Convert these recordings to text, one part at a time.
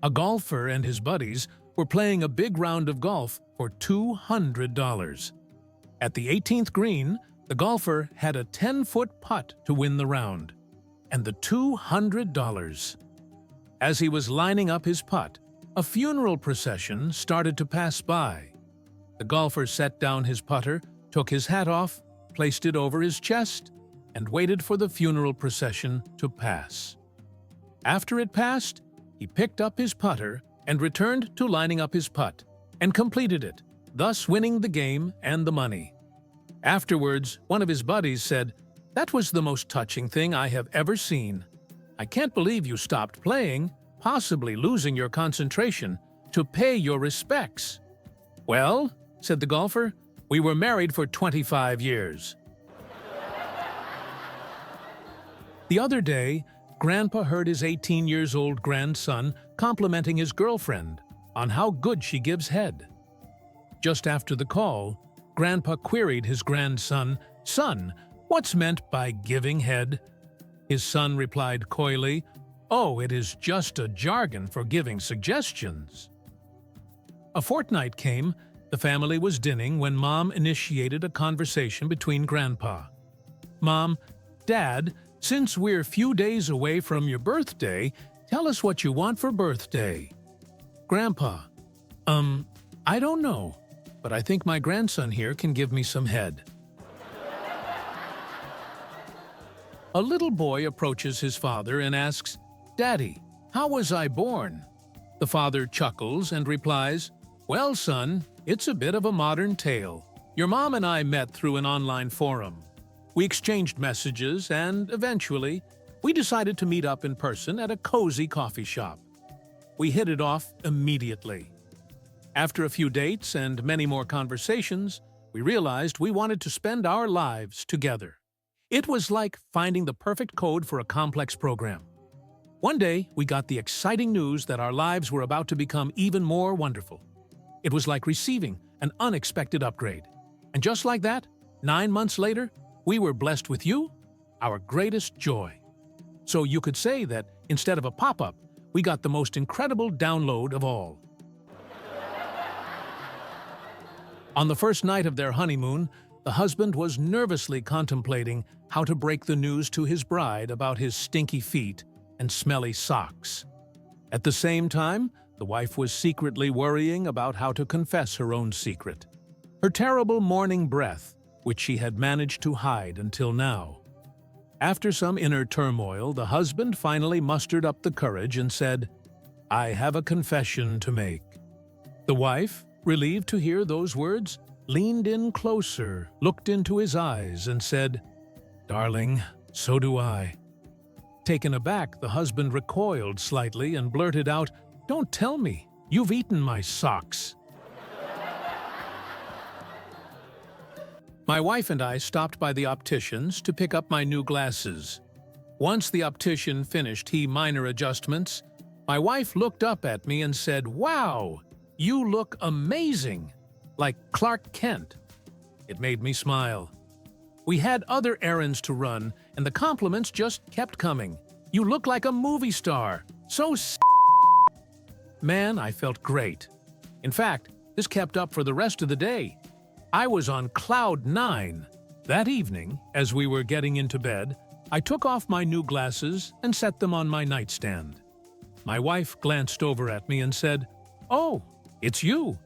A golfer and his buddies were playing a big round of golf for $200. At the 18th green, the golfer had a 10-foot putt to win the round, and the $200. As he was lining up his putt, a funeral procession started to pass by. The golfer set down his putter, took his hat off, placed it over his chest, and waited for the funeral procession to pass. After it passed, he picked up his putter and returned to lining up his putt, and completed it, thus winning the game and the money. Afterwards, one of his buddies said, "That was the most touching thing I have ever seen. I can't believe you stopped playing, possibly losing your concentration, to pay your respects." "Well," said the golfer, "we were married for 25 years. The other day, Grandpa heard his 18-year-old grandson complimenting his girlfriend on how good she gives head. Just after the call, Grandpa queried his grandson, "Son, what's meant by giving head?" His son replied coyly, "Oh, it is just a jargon for giving suggestions." A fortnight came, the family was dinning when Mom initiated a conversation between Grandpa. "Mom, Dad, since we're few days away from your birthday, tell us what you want for birthday." Grandpa, I don't know, but I think my grandson here can give me some head." A little boy approaches his father and asks, "Daddy, how was I born?" The father chuckles and replies, "Well, son, it's a bit of a modern tale. Your mom and I met through an online forum. We exchanged messages and, eventually, we decided to meet up in person at a cozy coffee shop. We hit it off immediately. After a few dates and many more conversations, we realized we wanted to spend our lives together. It was like finding the perfect code for a complex program. One day, we got the exciting news that our lives were about to become even more wonderful. It was like receiving an unexpected upgrade. And just like that, 9 months later, we were blessed with you, our greatest joy. So you could say that instead of a pop-up, we got the most incredible download of all." On the first night of their honeymoon, the husband was nervously contemplating how to break the news to his bride about his stinky feet and smelly socks. At the same time, the wife was secretly worrying about how to confess her own secret, her terrible morning breath, which she had managed to hide until now. After some inner turmoil, the husband finally mustered up the courage and said, "I have a confession to make." The wife, relieved to hear those words, leaned in closer, looked into his eyes, and said, "Darling, so do I." Taken aback, the husband recoiled slightly and blurted out, "Don't tell me, you've eaten my socks." My wife and I stopped by the optician's to pick up my new glasses. Once the optician finished minor adjustments, my wife looked up at me and said, "Wow, you look amazing, like Clark Kent." It made me smile. We had other errands to run, and the compliments just kept coming. "You look like a movie star, so Man, I felt great. In fact, this kept up for the rest of the day. I was on cloud 9. That evening, as we were getting into bed, I took off my new glasses and set them on my nightstand. My wife glanced over at me and said, "Oh, it's you."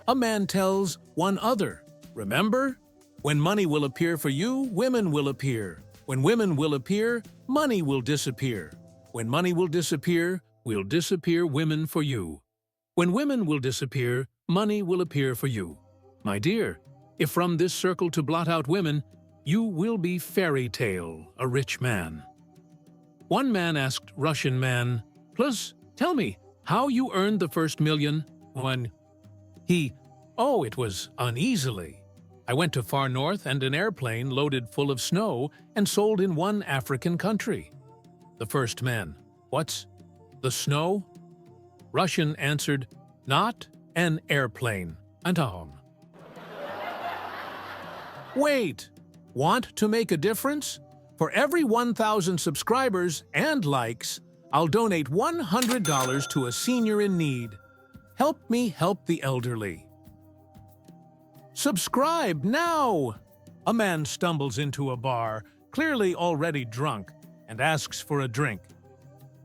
A man tells one other, "Remember? When money will appear for you, women will appear. When women will appear, money will disappear. When money will disappear women for you. When women will disappear, money will appear for you. My dear, if from this circle to blot out women, you will be fairy tale, a rich man." One man asked Russian man, "Plus, tell me, how you earned the first million?" When he, "Oh, it was uneasily. I went to far north and an airplane loaded full of snow and sold in one African country." The first man, "What's the snow?" Russian answered, "Not an airplane, Anton." Wait, want to make a difference? For every 1,000 subscribers and likes, I'll donate $100 to a senior in need. Help me help the elderly. Subscribe now! A man stumbles into a bar, clearly already drunk, and asks for a drink.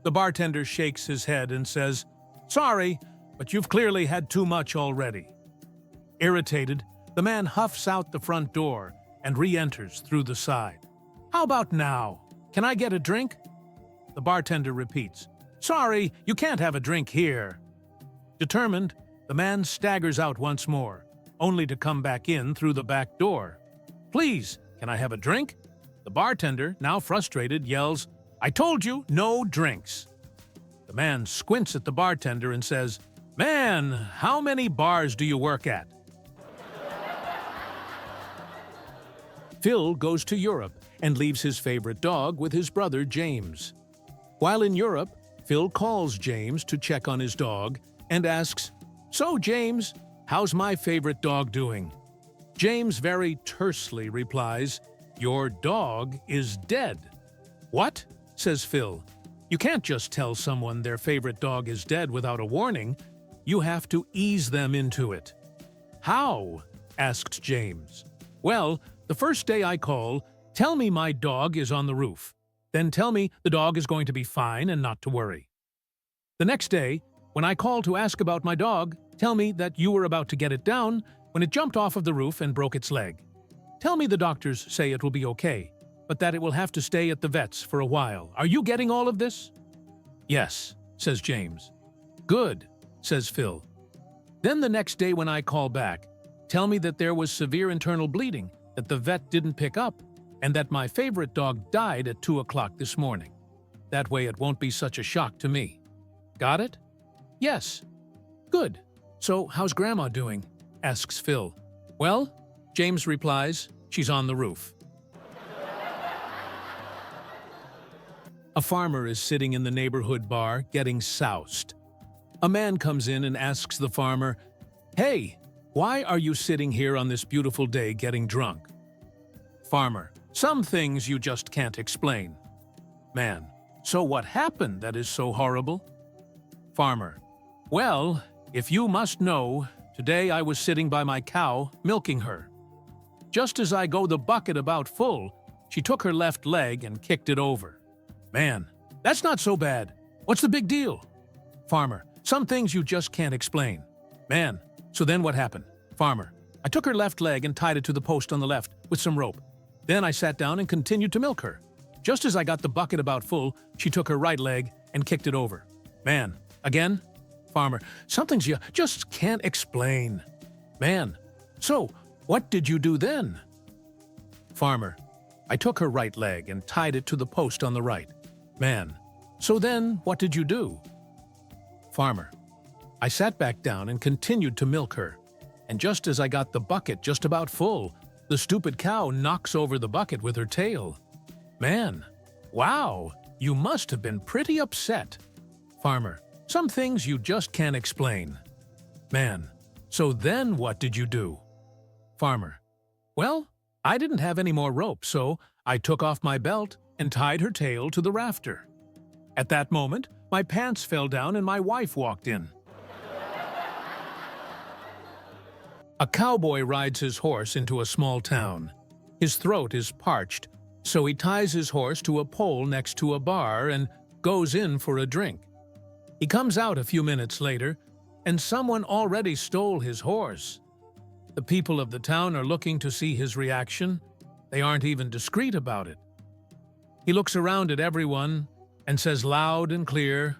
The bartender shakes his head and says, "Sorry, but you've clearly had too much already." Irritated, the man huffs out the front door and re-enters through the side. "How about now? Can I get a drink?" The bartender repeats, "Sorry, you can't have a drink here." Determined, the man staggers out once more, only to come back in through the back door. "Please, can I have a drink?" The bartender, now frustrated, yells, "I told you, no drinks." The man squints at the bartender and says, "Man, how many bars do you work at?" Phil goes to Europe and leaves his favorite dog with his brother James. While in Europe, Phil calls James to check on his dog and asks, "So, James, how's my favorite dog doing?" James very tersely replies, "Your dog is dead." "What?" says Phil. "You can't just tell someone their favorite dog is dead without a warning. You have to ease them into it." "How?" asked James. "Well, the first day I call, tell me my dog is on the roof. Then tell me the dog is going to be fine and not to worry. The next day, when I call to ask about my dog, tell me that you were about to get it down when it jumped off of the roof and broke its leg. Tell me the doctors say it will be okay, but that it will have to stay at the vet's for a while. Are you getting all of this?" "Yes," says James. "Good," says Phil. "Then the next day when I call back, tell me that there was severe internal bleeding that the vet didn't pick up, and that my favorite dog died at 2 o'clock this morning. That way it won't be such a shock to me. Got it?" "Yes." "Good. So how's Grandma doing?" asks Phil. "Well," James replies, "she's on the roof." A farmer is sitting in the neighborhood bar getting soused. A man comes in and asks the farmer, "Hey, why are you sitting here on this beautiful day getting drunk?" Farmer, "Some things you just can't explain." Man, "So what happened that is so horrible?" Farmer, "Well, if you must know, today I was sitting by my cow, milking her. Just as I go the bucket about full, she took her left leg and kicked it over." Man, "That's not so bad. What's the big deal?" Farmer, "Some things you just can't explain." Man, "So then what happened?" Farmer, "I took her left leg and tied it to the post on the left with some rope. Then I sat down and continued to milk her. Just as I got the bucket about full, she took her right leg and kicked it over." Man, "Again?" Farmer, "Some things you just can't explain." Man, "So what did you do then?" Farmer, "I took her right leg and tied it to the post on the right." Man, "So then what did you do?" Farmer, "I sat back down and continued to milk her. And just as I got the bucket just about full, the stupid cow knocks over the bucket with her tail." Man, "Wow, you must have been pretty upset." Farmer, "Some things you just can't explain." Man, "So then what did you do?" Farmer, "Well, I didn't have any more rope, so I took off my belt and tied her tail to the rafter. At that moment, my pants fell down and my wife walked in." A cowboy rides his horse into a small town. His throat is parched, so he ties his horse to a pole next to a bar and goes in for a drink. He comes out a few minutes later, and someone already stole his horse. The people of the town are looking to see his reaction. They aren't even discreet about it. He looks around at everyone and says loud and clear,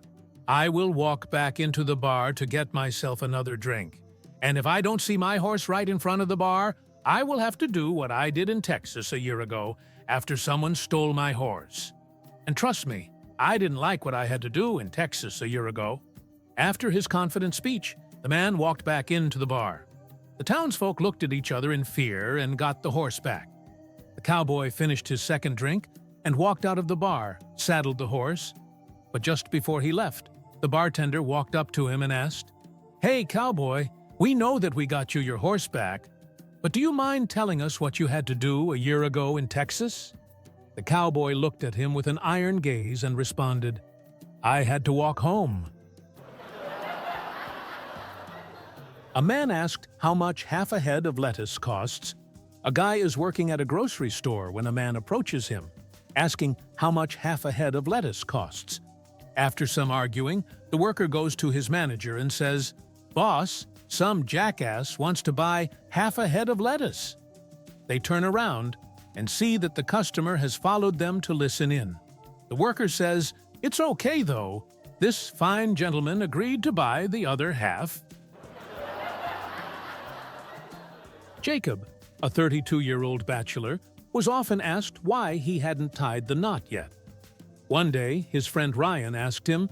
"I will walk back into the bar to get myself another drink. And if I don't see my horse right in front of the bar, I will have to do what I did in Texas a year ago after someone stole my horse." And trust me, I didn't like what I had to do in Texas a year ago. After his confident speech, the man walked back into the bar. The townsfolk looked at each other in fear and got the horse back. The cowboy finished his second drink and walked out of the bar, saddled the horse. But just before he left, the bartender walked up to him and asked, "Hey, cowboy, we know that we got you your horse back, but do you mind telling us what you had to do a year ago in Texas?" The cowboy looked at him with an iron gaze and responded, "I had to walk home." A man asked how much half a head of lettuce costs. A guy is working at a grocery store when a man approaches him, asking how much half a head of lettuce costs. After some arguing, the worker goes to his manager and says, "Boss, some jackass wants to buy half a head of lettuce." They turn around and see that the customer has followed them to listen in. The worker says, "It's okay though. This fine gentleman agreed to buy the other half." Jacob, a 32-year-old bachelor, was often asked why he hadn't tied the knot yet. One day, his friend Ryan asked him,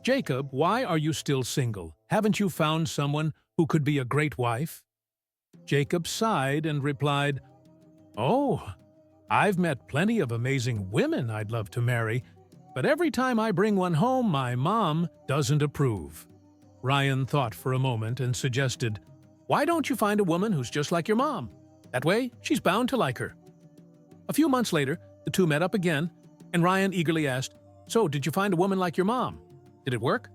"Jacob, why are you still single? Haven't you found someone who could be a great wife?" Jacob sighed and replied, "Oh, I've met plenty of amazing women I'd love to marry, but every time I bring one home, my mom doesn't approve." Ryan thought for a moment and suggested, "Why don't you find a woman who's just like your mom? That way, she's bound to like her." A few months later, the two met up again, and Ryan eagerly asked, "So, did you find a woman like your mom? Did it work?"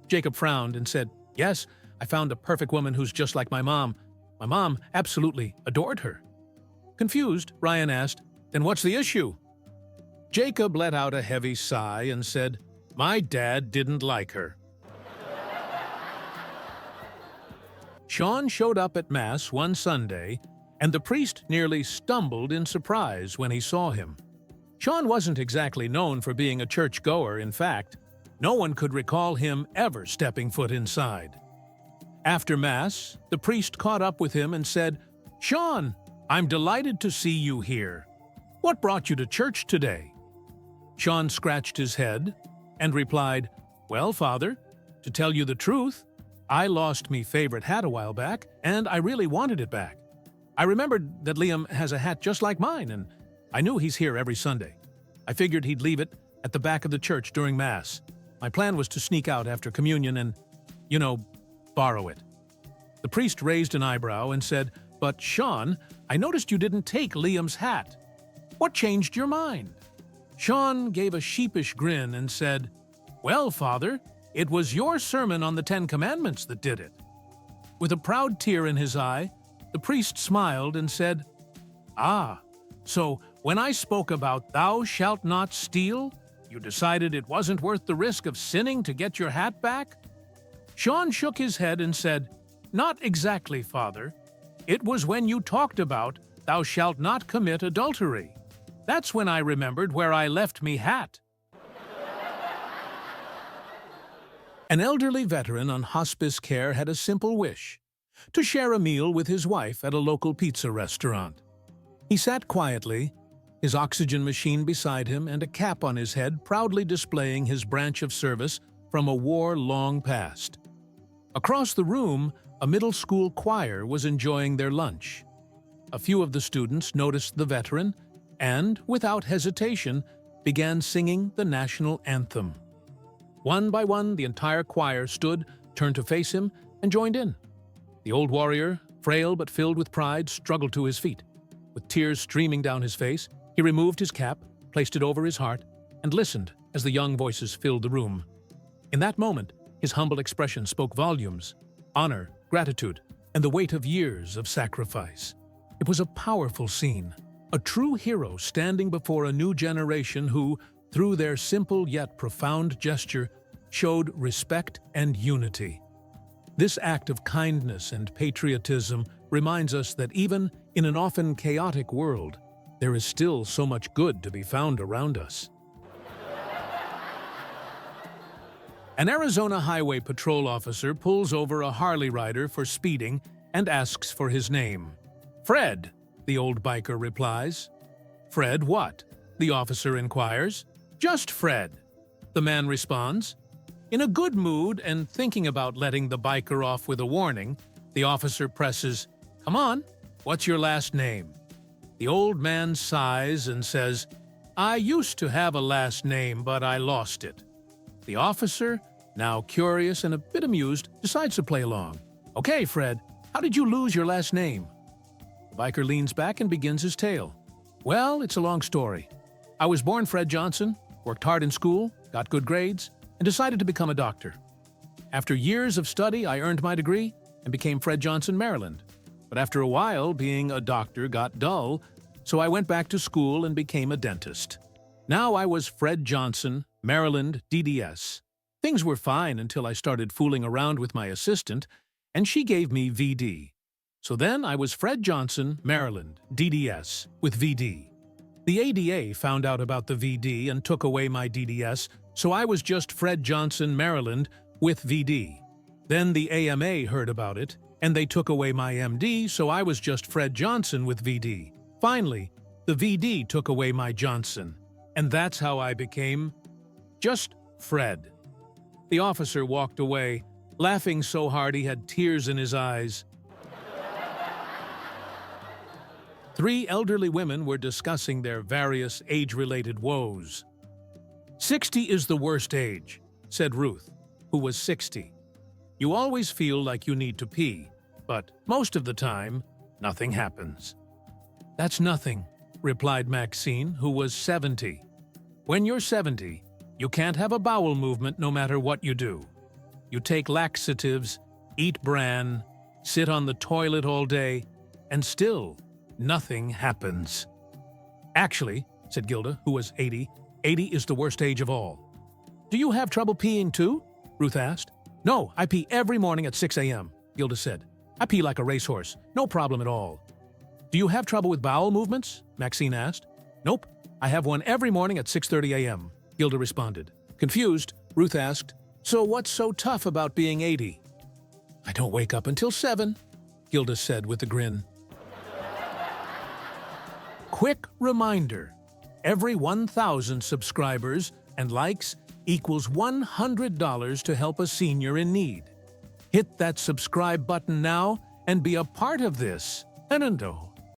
Jacob frowned and said, "Yes, I found a perfect woman who's just like my mom. My mom absolutely adored her." Confused, Ryan asked, "Then what's the issue?" Jacob let out a heavy sigh and said, "My dad didn't like her." Sean showed up at Mass one Sunday, and the priest nearly stumbled in surprise when he saw him. Sean wasn't exactly known for being a churchgoer. In fact, no one could recall him ever stepping foot inside. After Mass, the priest caught up with him and said, "Sean, I'm delighted to see you here. What brought you to church today?" Sean scratched his head and replied, "Well, Father, to tell you the truth, I lost me favorite hat a while back, and I really wanted it back. I remembered that Liam has a hat just like mine, and I knew he's here every Sunday. I figured he'd leave it at the back of the church during Mass. My plan was to sneak out after communion and, borrow it." The priest raised an eyebrow and said, "But Sean, I noticed you didn't take Liam's hat. What changed your mind?" Sean gave a sheepish grin and said, "Well, Father, it was your sermon on the 10 Commandments that did it." With a proud tear in his eye, the priest smiled and said, "Ah, so when I spoke about 'thou shalt not steal,' you decided it wasn't worth the risk of sinning to get your hat back?" Sean shook his head and said, "Not exactly, Father. It was when you talked about 'thou shalt not commit adultery.' That's when I remembered where I left me hat." An elderly veteran on hospice care had a simple wish: to share a meal with his wife at a local pizza restaurant. He sat quietly, his oxygen machine beside him and a cap on his head proudly displaying his branch of service from a war long past. Across the room, a middle school choir was enjoying their lunch. A few of the students noticed the veteran and, without hesitation, began singing the national anthem. One by one, the entire choir stood, turned to face him, and joined in. The old warrior, frail but filled with pride, struggled to his feet. With tears streaming down his face, he removed his cap, placed it over his heart, and listened as the young voices filled the room. In that moment, his humble expression spoke volumes: honor, gratitude, and the weight of years of sacrifice. It was a powerful scene, a true hero standing before a new generation who, through their simple yet profound gesture, showed respect and unity. This act of kindness and patriotism reminds us that even in an often chaotic world, there is still so much good to be found around us. An Arizona Highway Patrol officer pulls over a Harley rider for speeding and asks for his name. "Fred," the old biker replies. "Fred what?" the officer inquires. "Just Fred," the man responds. In a good mood and thinking about letting the biker off with a warning, the officer presses, "Come on, what's your last name?" The old man sighs and says, "I used to have a last name, but I lost it." The officer, now curious and a bit amused, decides to play along. "Okay, Fred, how did you lose your last name?" The biker leans back and begins his tale. "Well, it's a long story. I was born Fred Johnson, worked hard in school, got good grades, and decided to become a doctor. After years of study, I earned my degree and became Fred Johnson, Maryland. But after a while, being a doctor got dull, so I went back to school and became a dentist. Now I was Fred Johnson, Maryland, DDS. Things were fine until I started fooling around with my assistant, and she gave me VD. So then I was Fred Johnson, Maryland, DDS, with VD. The ADA found out about the VD and took away my DDS, so I was just Fred Johnson, Maryland, with VD. Then the AMA heard about it, and they took away my MD, so I was just Fred Johnson with VD. Finally, the VD took away my Johnson, and that's how I became just Fred. The officer walked away, laughing so hard he had tears in his eyes. 3 elderly women were discussing their various age-related woes. 60 is the worst age, said Ruth, who was 60. You always feel like you need to pee, but most of the time, nothing happens. That's nothing, replied Maxine, who was 70. When you're 70, you can't have a bowel movement no matter what you do. You take laxatives, eat bran, sit on the toilet all day, and still, nothing happens. Actually, said Gilda, who was 80, 80 is the worst age of all. Do you have trouble peeing too? Ruth asked. No, I pee every morning at 6 a.m., Gilda said. I pee like a racehorse, no problem at all. Do you have trouble with bowel movements? Maxine asked. Nope, I have one every morning at 6:30 a.m., Gilda responded. Confused, Ruth asked, so what's so tough about being 80? I don't wake up until 7, Gilda said with a grin. Quick reminder, every 1,000 subscribers and likes equals $100 to help a senior in need. Hit that subscribe button now and be a part of this. Enendo.